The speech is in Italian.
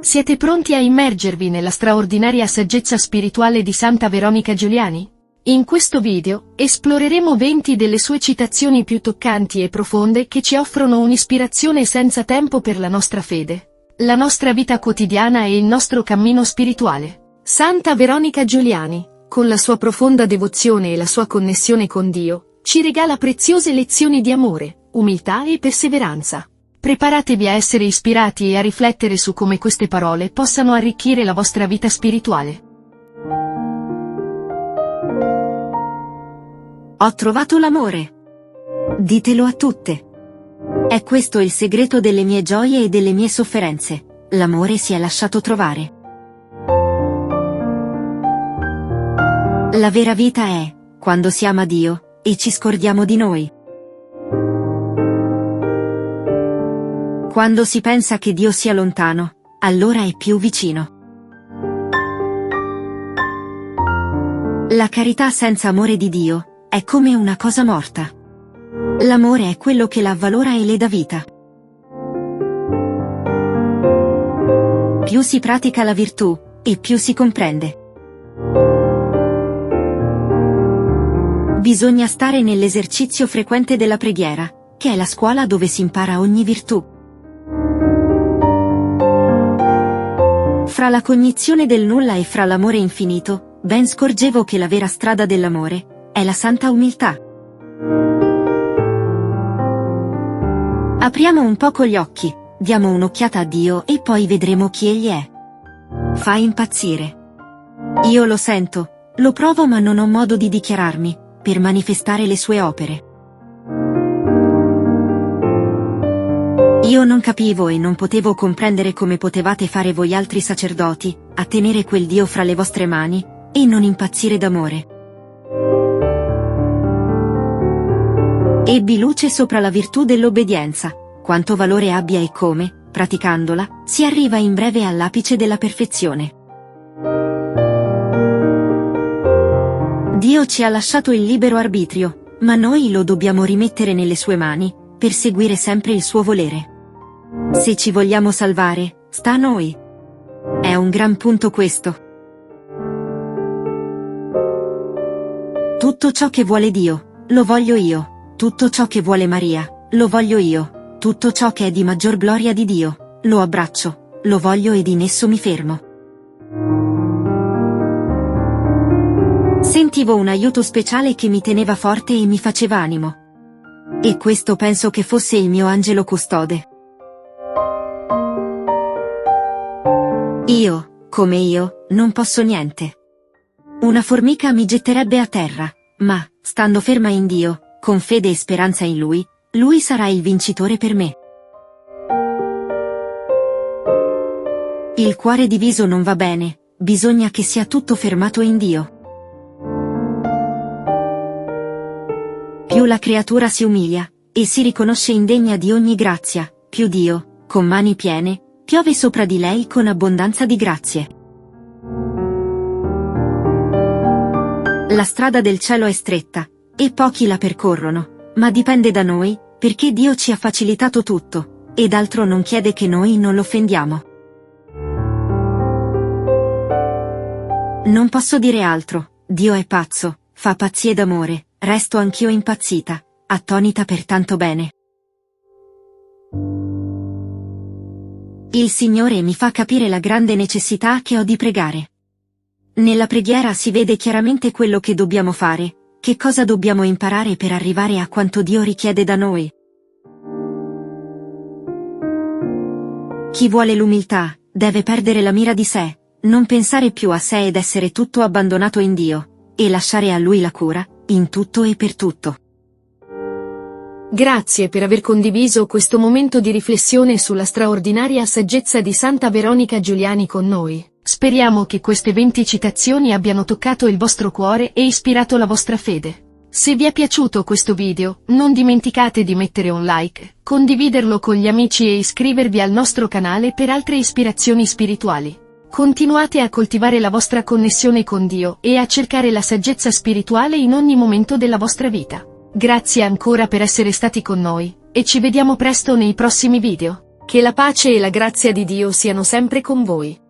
Siete pronti a immergervi nella straordinaria saggezza spirituale di Santa Veronica Giuliani? In questo video, esploreremo 20 delle sue citazioni più toccanti e profonde che ci offrono un'ispirazione senza tempo per la nostra fede, la nostra vita quotidiana e il nostro cammino spirituale. Santa Veronica Giuliani, con la sua profonda devozione e la sua connessione con Dio, ci regala preziose lezioni di amore, umiltà e perseveranza. Preparatevi a essere ispirati e a riflettere su come queste parole possano arricchire la vostra vita spirituale. Ho trovato l'amore. Ditelo a tutte. È questo il segreto delle mie gioie e delle mie sofferenze. L'amore si è lasciato trovare. La vera vita è quando si ama Dio e ci scordiamo di noi. Quando si pensa che Dio sia lontano, allora è più vicino. La carità senza amore di Dio è come una cosa morta. L'amore è quello che la avvalora e le dà vita. Più si pratica la virtù, e più si comprende. Bisogna stare nell'esercizio frequente della preghiera, che è la scuola dove si impara ogni virtù. Fra la cognizione del nulla e fra l'amore infinito, ben scorgevo che la vera strada dell'amore è la santa umiltà. Apriamo un poco gli occhi, diamo un'occhiata a Dio e poi vedremo chi Egli è. Fa impazzire. Io lo sento, lo provo, ma non ho modo di dichiararmi, per manifestare le sue opere. Io non capivo e non potevo comprendere come potevate fare voi altri sacerdoti, a tenere quel Dio fra le vostre mani, e non impazzire d'amore. Ebbi luce sopra la virtù dell'obbedienza, quanto valore abbia e come, praticandola, si arriva in breve all'apice della perfezione. Dio ci ha lasciato il libero arbitrio, ma noi lo dobbiamo rimettere nelle sue mani, per seguire sempre il suo volere. Se ci vogliamo salvare, sta a noi. È un gran punto questo. Tutto ciò che vuole Dio, lo voglio io. Tutto ciò che vuole Maria, lo voglio io. Tutto ciò che è di maggior gloria di Dio, lo abbraccio, lo voglio ed in esso mi fermo. Sentivo un aiuto speciale che mi teneva forte e mi faceva animo. E questo penso che fosse il mio angelo custode. Io, come io, non posso niente. Una formica mi getterebbe a terra, ma, stando ferma in Dio, con fede e speranza in Lui, Lui sarà il vincitore per me. Il cuore diviso non va bene, bisogna che sia tutto fermato in Dio. Più la creatura si umilia, e si riconosce indegna di ogni grazia, più Dio, con mani piene, piove sopra di lei con abbondanza di grazie. La strada del cielo è stretta, e pochi la percorrono, ma dipende da noi, perché Dio ci ha facilitato tutto, ed altro non chiede che noi non l'offendiamo. Non posso dire altro, Dio è pazzo, fa pazzie d'amore, resto anch'io impazzita, attonita per tanto bene. Il Signore mi fa capire la grande necessità che ho di pregare. Nella preghiera si vede chiaramente quello che dobbiamo fare, che cosa dobbiamo imparare per arrivare a quanto Dio richiede da noi. Chi vuole l'umiltà, deve perdere la mira di sé, non pensare più a sé ed essere tutto abbandonato in Dio, e lasciare a Lui la cura, in tutto e per tutto. Grazie per aver condiviso questo momento di riflessione sulla straordinaria saggezza di Santa Veronica Giuliani con noi. Speriamo che queste 20 citazioni abbiano toccato il vostro cuore e ispirato la vostra fede. Se vi è piaciuto questo video, non dimenticate di mettere un like, condividerlo con gli amici e iscrivervi al nostro canale per altre ispirazioni spirituali. Continuate a coltivare la vostra connessione con Dio e a cercare la saggezza spirituale in ogni momento della vostra vita. Grazie ancora per essere stati con noi, e ci vediamo presto nei prossimi video. Che la pace e la grazia di Dio siano sempre con voi.